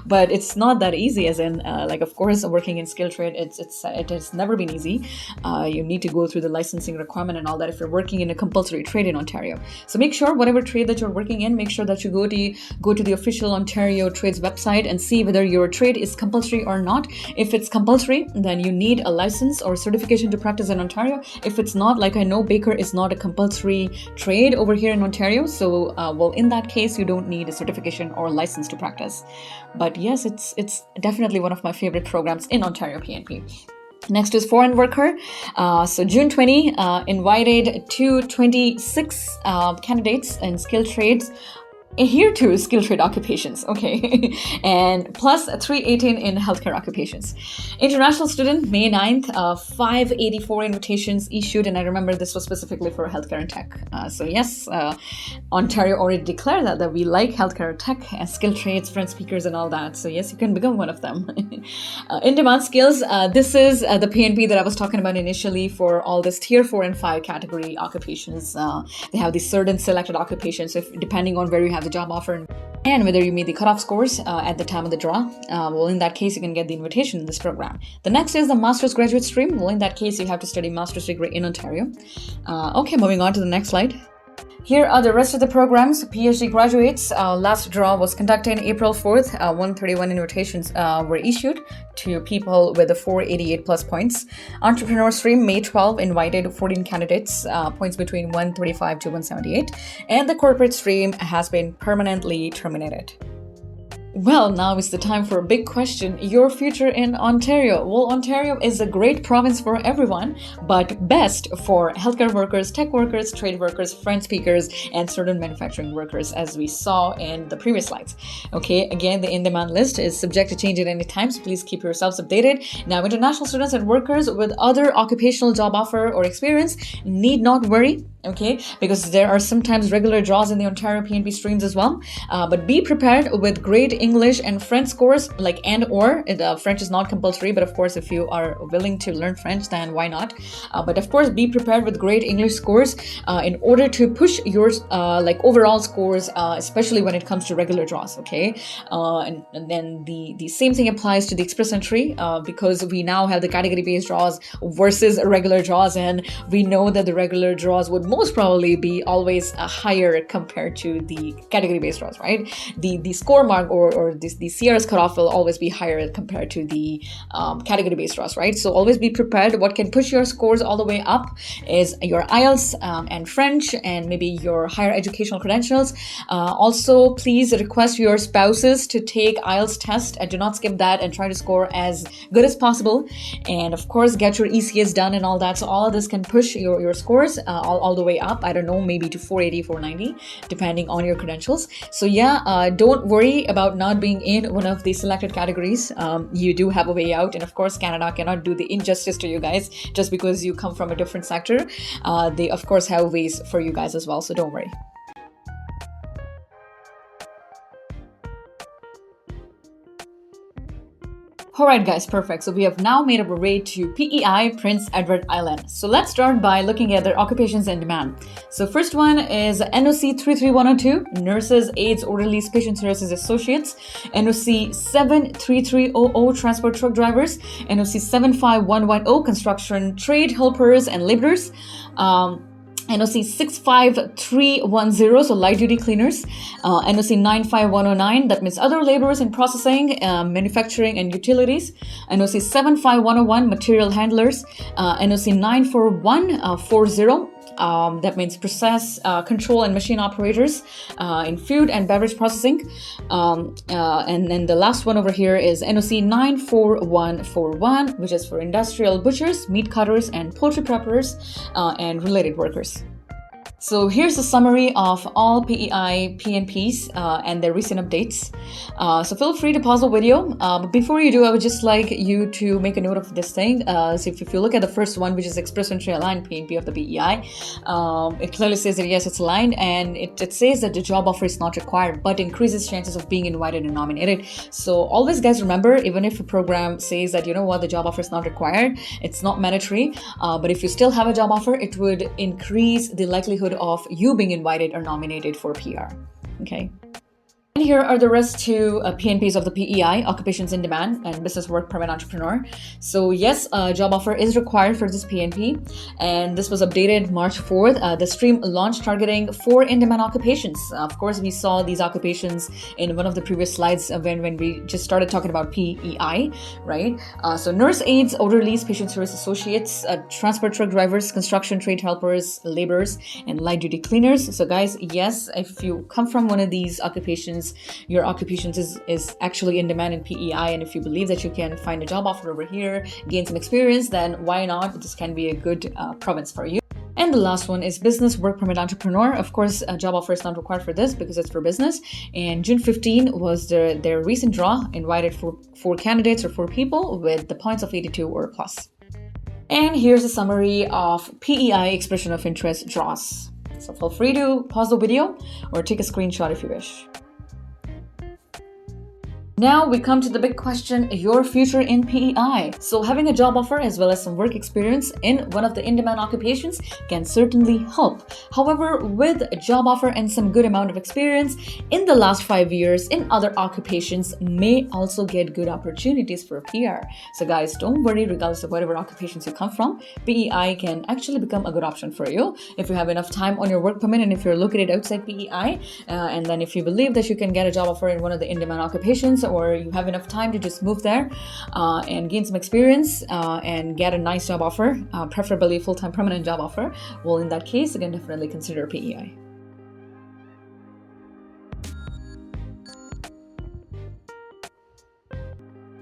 But it's not that easy, as in like, of course, working in skill trade, it has never been easy. You need to go through the licensing requirement and all that if you're working in a compulsory trade in Ontario. So make sure whatever trade that you're working in, make sure that you go to the official Ontario Trades website and see whether your trade is compulsory or not. If it's compulsory, then you need a license or certification to practice in Ontario. If it's not, like I know baker is not a compulsory trade over here in Ontario, so well, in that case, you don't need a certification or license to practice. But yes, it's definitely one of my favorite programs in Ontario PNP. Next is foreign worker. So June 20 invited 226 candidates in skilled trades. Here too, skilled trade occupations, okay, and plus 318 in healthcare occupations. International student, May 9th, 584 invitations issued, and I remember this was specifically for healthcare and tech. So yes, Ontario already declared that we like healthcare, tech, and skilled trades, French speakers, and all that. So yes, you can become one of them. In-demand skills, this is the PNP that I was talking about initially for all this tier 4 and 5 category occupations. They have these certain selected occupations, so depending on where you have the job offer and whether you meet the cutoff scores at the time of the draw, well, in that case, you can get the invitation in this program. The next is the master's graduate stream. Well, in that case, you have to study master's degree in Ontario. Okay, moving on to the next slide. Here are the rest of the programs. PhD graduates, last draw was conducted on April 4th. 131 invitations were issued to people with the 488 plus points. Entrepreneur stream, May 12, invited 14 candidates, points between 135 to 178. And the corporate stream has been permanently terminated. Well, now is the time for a big question. Your future in Ontario. Well, Ontario is a great province for everyone, but best for healthcare workers, tech workers, trade workers, French speakers, and certain manufacturing workers, as we saw in the previous slides. Okay, again, the in-demand list is subject to change at any time, so please keep yourselves updated. Now, international students and workers with other occupational job offer or experience need not worry. Okay, because there are sometimes regular draws in the Ontario PNP streams as well. But be prepared with great English and French scores, like and/or. French is not compulsory, but of course, if you are willing to learn French, then why not? But of course, be prepared with great English scores in order to push your like overall scores, especially when it comes to regular draws. Okay, and then the same thing applies to the express entry because we now have the category-based draws versus regular draws, and we know that the regular draws would most probably be always higher compared to the category-based draws, right? The score mark or the CRS cutoff will always be higher compared to the category-based draws, right? So always be prepared. What can push your scores all the way up is your IELTS and French and maybe your higher educational credentials. Also, please request your spouses to take IELTS test and do not skip that and try to score as good as possible. And of course, get your ECS done and all that. So all of this can push your scores all the way way up. I don't know, maybe to 480, 490, depending on your credentials. So yeah, don't worry about not being in one of the selected categories. You do have a way out, and of course, Canada cannot do the injustice to you guys just because you come from a different sector. They of course have ways for you guys as well, so don't worry. Alright guys, perfect. So we have now made our way to PEI, Prince Edward Island. So let's start by looking at their occupations in demand. So first one is NOC 33102, Nurses, Aides, Orderlies, Patient Services Associates. NOC 73300, Transport Truck Drivers. NOC 75110, Construction Trade Helpers and Laborers. NOC 65310, so light duty cleaners. NOC 95109, that means other laborers in processing, manufacturing and utilities. NOC 75101, material handlers. NOC 94140, that means process control and machine operators in food and beverage processing. And then the last one over here is NOC 94141, which is for industrial butchers, meat cutters, and poultry preparers and related workers. So here's a summary of all PEI PNPs and their recent updates. So feel free to pause the video. But before you do, I would just like you to make a note of this thing. So if you look at the first one, which is Express Entry Aligned PNP of the PEI, it clearly says that yes, it's aligned, and it says that the job offer is not required, but increases chances of being invited and nominated. So always, guys, remember, even if a program says that, you know what, the job offer is not required, it's not mandatory, but if you still have a job offer, it would increase the likelihood of you being invited or nominated for PR. Okay. And here are the rest two PNPs of the PEI, Occupations in Demand and Business Work Permit Entrepreneur. So yes, a job offer is required for this PNP, and this was updated March 4th. The stream launched targeting 4 in-demand occupations. Of course, we saw these occupations in one of the previous slides when we just started talking about PEI, right? So nurse aides, orderlies, patient service associates, transport truck drivers, construction trade helpers, laborers, and light duty cleaners. So guys, yes, if you come from one of these occupations, your occupation is actually in demand in PEI, and if you believe that you can find a job offer over here, gain some experience, then why not? This can be a good province for you. And the last one is Business Work Permit Entrepreneur. Of course, a job offer is not required for this because it's for business. And June 15 was their recent draw, invited for 4 candidates or 4 people with the points of 82 or plus. And here's a summary of PEI Expression of Interest draws. So feel free to pause the video or take a screenshot if you wish. Now we come to the big question, your future in PEI. So having a job offer as well as some work experience in one of the in-demand occupations can certainly help. However, with a job offer and some good amount of experience in the last 5 years in other occupations may also get good opportunities for PR. So guys, don't worry, regardless of whatever occupations you come from, PEI can actually become a good option for you if you have enough time on your work permit and if you're located outside PEI. And then if you believe that you can get a job offer in one of the in-demand occupations, or you have enough time to just move there and gain some experience and get a nice job offer, preferably full-time permanent job offer, well, in that case, you can definitely consider PEI.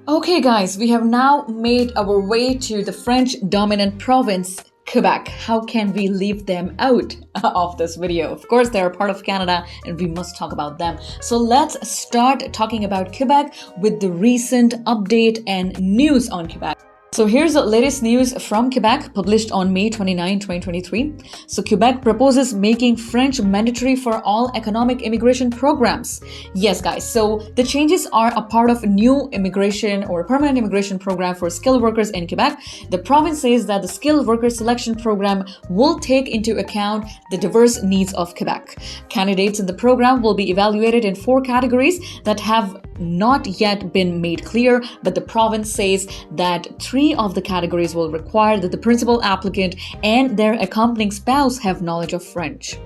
Okay guys, we have now made our way to the French dominant province, Quebec. How can we leave them out of this video? Of course, they're a part of Canada and we must talk about them. So let's start talking about Quebec with the recent update and news on Quebec. So here's the latest news from Quebec, published on May 29, 2023. So Quebec proposes making French mandatory for all economic immigration programs. Yes, guys, so the changes are a part of a new immigration or permanent immigration program for skilled workers in Quebec. The province says that the skilled worker selection program will take into account the diverse needs of Quebec. Candidates in the program will be evaluated in 4 categories that have not yet been made clear, but the province says that 3 of the categories will require that the principal applicant and their accompanying spouse have knowledge of French.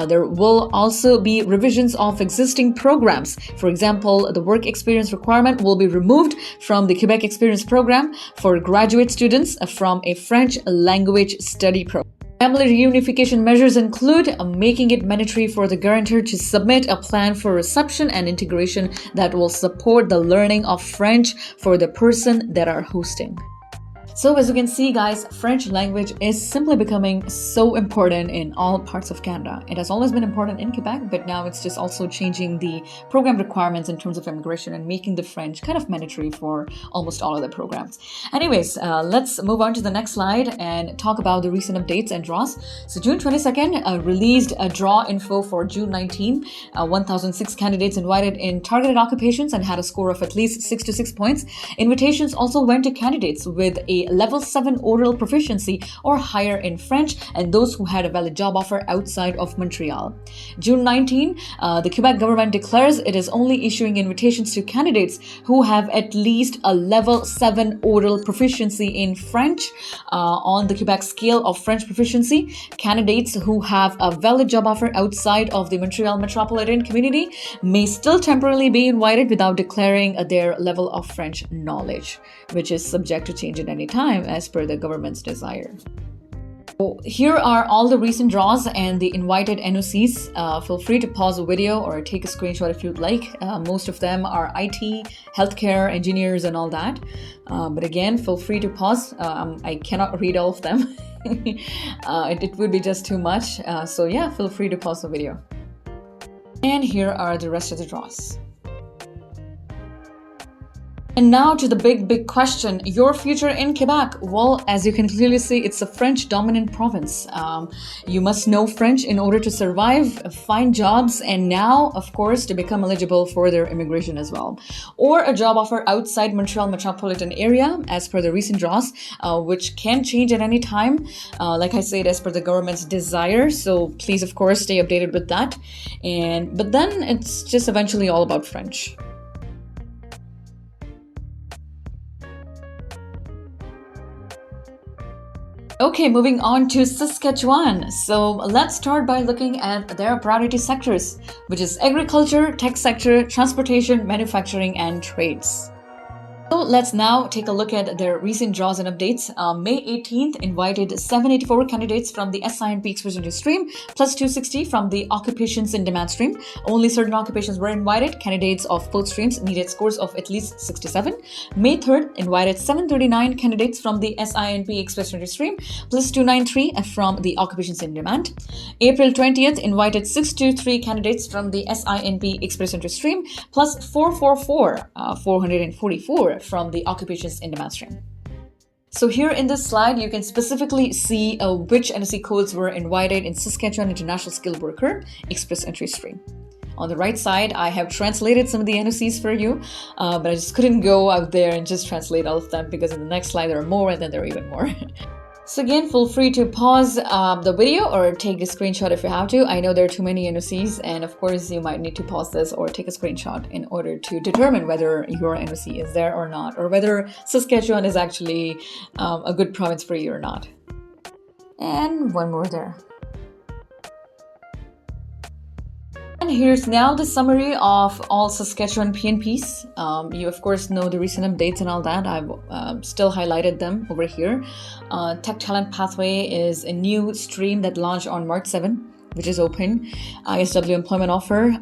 There will also be revisions of existing programs. For example, the work experience requirement will be removed from the Quebec Experience Program for graduate students from a French language study program. Family reunification measures include making it mandatory for the guarantor to submit a plan for reception and integration that will support the learning of French for the person that are hosting. So as you can see, guys, French language is simply becoming so important in all parts of Canada. It has always been important in Quebec, but now it's just also changing the program requirements in terms of immigration and making the French kind of mandatory for almost all of the programs. Anyways, let's move on to the next slide and talk about the recent updates and draws. So June 22nd released a draw info for June 19. 1,006 candidates invited in targeted occupations and had a score of at least 6 to 6 points. Invitations also went to candidates with a level 7 oral proficiency or higher in French and those who had a valid job offer outside of Montreal. June 19, the Quebec government declares it is only issuing invitations to candidates who have at least a level 7 oral proficiency in French. On the Quebec scale of French proficiency, candidates who have a valid job offer outside of the Montreal metropolitan community may still temporarily be invited without declaring their level of French knowledge, which is subject to change at any time as per the government's desire. So here are all the recent draws and the invited NOCs. Feel free to pause the video or take a screenshot if you'd like. Most of them are IT, healthcare, engineers, and all that. But again, feel free to pause. I cannot read all of them. It would be just too much. So yeah, feel free to pause the video. And here are the rest of the draws. And now to the big question, your future in Quebec. Well, as you can clearly see, it's a French dominant province. You must know French in order to survive, find jobs, and now, of course, to become eligible for their immigration as well. Or a job offer outside Montreal metropolitan area, as per the recent draws, which can change at any time. Like I said, as per the government's desire. So please, of course, stay updated with that. But then it's just eventually all about French. Okay, moving on to Saskatchewan. So let's start by looking at their priority sectors, which is agriculture, tech sector, transportation, manufacturing, and trades. So let's now take a look at their recent draws and updates. May 18th invited 784 candidates from the SINP Express Entry stream, plus 260 from the occupations in demand stream. Only certain occupations were invited. Candidates of both streams needed scores of at least 67. May 3rd invited 739 candidates from the SINP Express Entry stream, plus 293 from the occupations in demand. April 20th invited 623 candidates from the SINP Express Entry stream, plus 444 from the occupations in demand stream. So here in this slide, you can specifically see which NOC codes were invited in Saskatchewan International Skilled Worker Express Entry stream. On the right side, I have translated some of the NOCs for you, but I just couldn't go out there and just translate all of them because in the next slide there are more and then there are even more. So again, feel free to pause the video or take a screenshot if you have to. I know there are too many NOCs, and of course you might need to pause this or take a screenshot in order to determine whether your NOC is there or not, or whether Saskatchewan is actually a good province for you or not. And one more there. And here's now the summary of all Saskatchewan PNPs. You of course know the recent updates and all that. I've still highlighted them over here. Tech Talent Pathway is a new stream that launched on March 7, which is open. ISW employment offer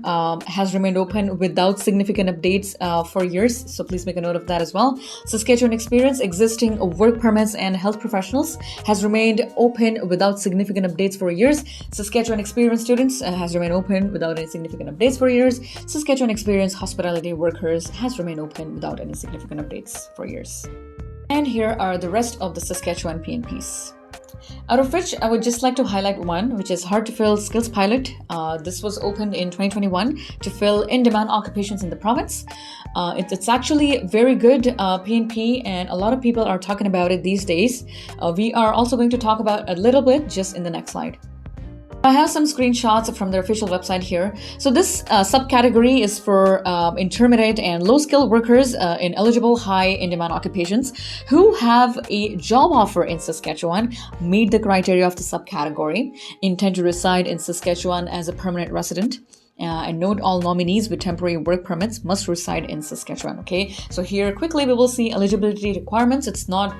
has remained open without significant updates for years, so please make a note of that as well. Saskatchewan Experience existing work permits and health professionals has remained open without significant updates for years. Saskatchewan Experience students has remained open without any significant updates for years. Saskatchewan Experience hospitality workers has remained open without any significant updates for years. And here are the rest of the Saskatchewan PNPs. Out of which I would just like to highlight one, which is Hard to Fill Skills Pilot. This was opened in 2021 to fill in-demand occupations in the province. It's actually very good PNP, and a lot of people are talking about it these days. We are also going to talk about a little bit just in the next slide. I have some screenshots from their official website here. So this subcategory is for intermediate and low-skilled workers in eligible high in-demand occupations who have a job offer in Saskatchewan, meet the criteria of the subcategory, intend to reside in Saskatchewan as a permanent resident. And note all nominees with temporary work permits must reside in Saskatchewan. Okay, so here quickly we will see eligibility requirements. It's not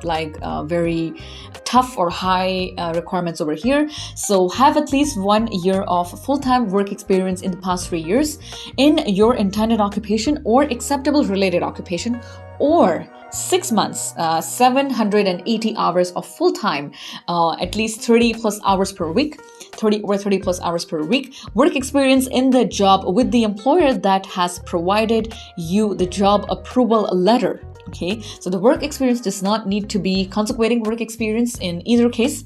like very tough or high requirements over here. So have at least 1 year of full-time work experience in the past 3 years in your intended occupation or acceptable related occupation, or 6 months, 780 hours of full-time, at least 30 plus hours per week, 30 plus hours per week, work experience in the job with the employer that has provided you the job approval letter. Okay, so the work experience does not need to be consequating work experience in either case.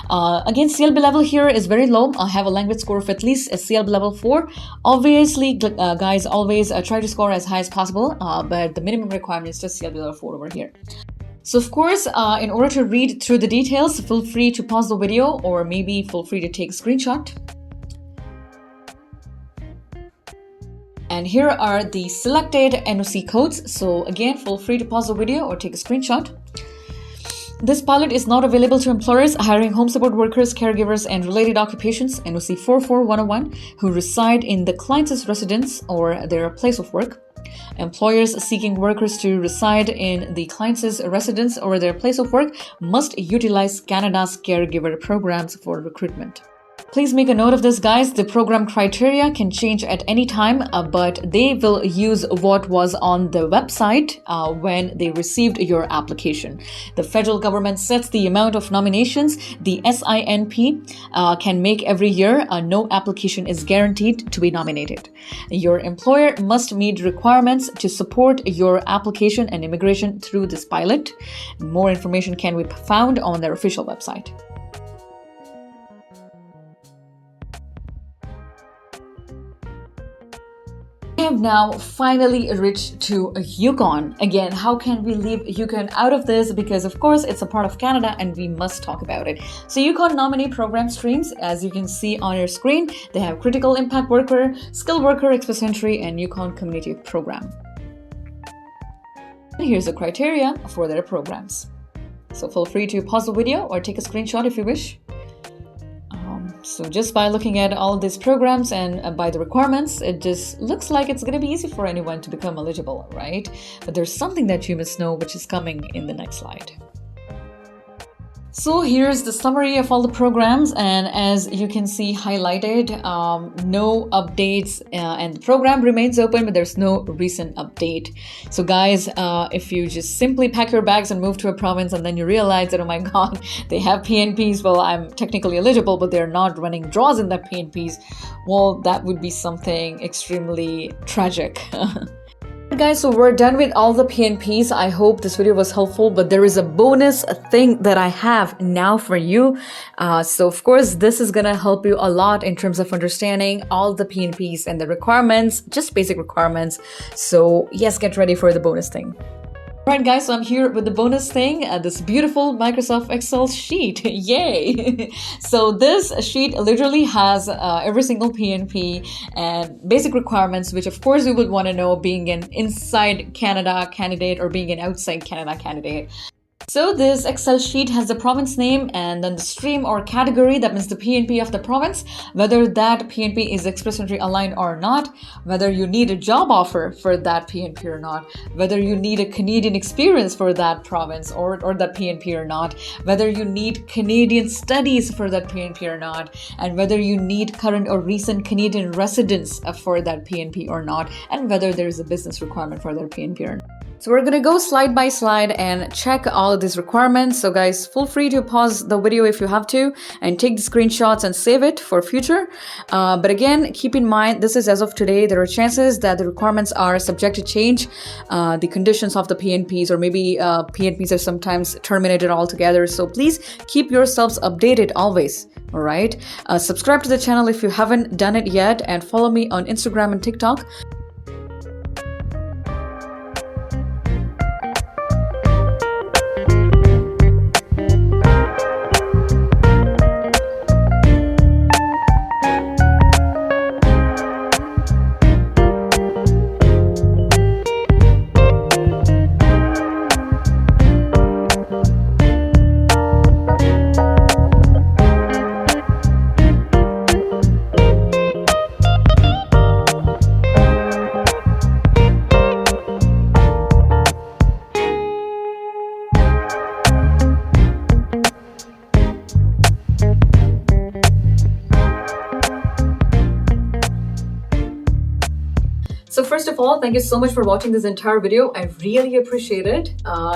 Again, CLB level here is very low. I have a language score of at least a CLB level 4. Obviously, guys, always try to score as high as possible, but the minimum requirement is just CLB level 4 over here. So of course, in order to read through the details, feel free to pause the video or maybe feel free to take a screenshot. And here are the selected NOC codes. So again, feel free to pause the video or take a screenshot. This pilot is not available to employers hiring home support workers, caregivers, and related occupations, NOC 44101, who reside in the client's residence or their place of work. Employers seeking workers to reside in the client's residence or their place of work must utilize Canada's caregiver programs for recruitment. Please make a note of this, guys. The program criteria can change at any time, but they will use what was on the website when they received your application. The federal government sets the amount of nominations the SINP can make every year. No application is guaranteed to be nominated. Your employer must meet requirements to support your application and immigration through this pilot. More information can be found on their official website. We have now finally reached to Yukon. Again, how can we leave Yukon out of this? Because of course it's a part of Canada and we must talk about it. So Yukon nominee program streams, as you can see on your screen, they have critical impact worker, skilled worker, express entry, and Yukon community program. And here's the criteria for their programs. So feel free to pause the video or take a screenshot if you wish. So just by looking at all these programs and by the requirements, it just looks like it's going to be easy for anyone to become eligible, right? But there's something that you must know which is coming in the next slide. So here's the summary of all the programs, and as you can see highlighted, no updates and the program remains open, but there's no recent update. So guys, if you just simply pack your bags and move to a province and then you realize that, oh my god, they have PNPs, well, I'm technically eligible, but they're not running draws in the PNPs, well, that would be something extremely tragic. Guys, so we're done with all the PNPs. I hope this video was helpful, but there is a bonus thing that I have now for you. So of course, this is gonna help you a lot in terms of understanding all the PNPs and the requirements, just basic requirements. So yes, get ready for the bonus thing. Alright guys, so I'm here with the bonus thing, this beautiful Microsoft Excel sheet. Yay! So this sheet literally has every single PNP and basic requirements, which of course you would want to know being an inside Canada candidate or being an outside Canada candidate. So this Excel sheet has the province name and then the stream or category, that means the PNP of the province, whether that PNP is express entry aligned or not, whether you need a job offer for that PNP or not, whether you need a Canadian experience for that province or that PNP or not, whether you need Canadian studies for that PNP or not, and whether you need current or recent Canadian residence for that PNP or not, and whether there is a business requirement for that PNP or not. So we're gonna go slide by slide and check all of these requirements. So guys, feel free to pause the video if you have to and take the screenshots and save it for future. But again, keep in mind, this is as of today. There are chances that the requirements are subject to change. The conditions of the PNPs, or maybe PNPs are sometimes terminated altogether. So please keep yourselves updated always. All right. Subscribe to the channel if you haven't done it yet, and follow me on Instagram and TikTok. first of all, thank you so much for watching this entire video. I really appreciate it.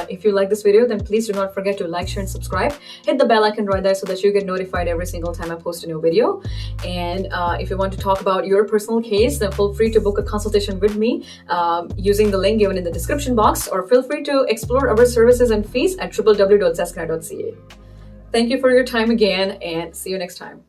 If you like this video, then please do not forget to like, share, and subscribe. Hit the bell icon right there so that you get notified every single time I post a new video. And if you want to talk about your personal case, then feel free to book a consultation with me using the link given in the description box, or feel free to explore our services and fees at www.zeste.ca. Thank you for your time again, and see you next time.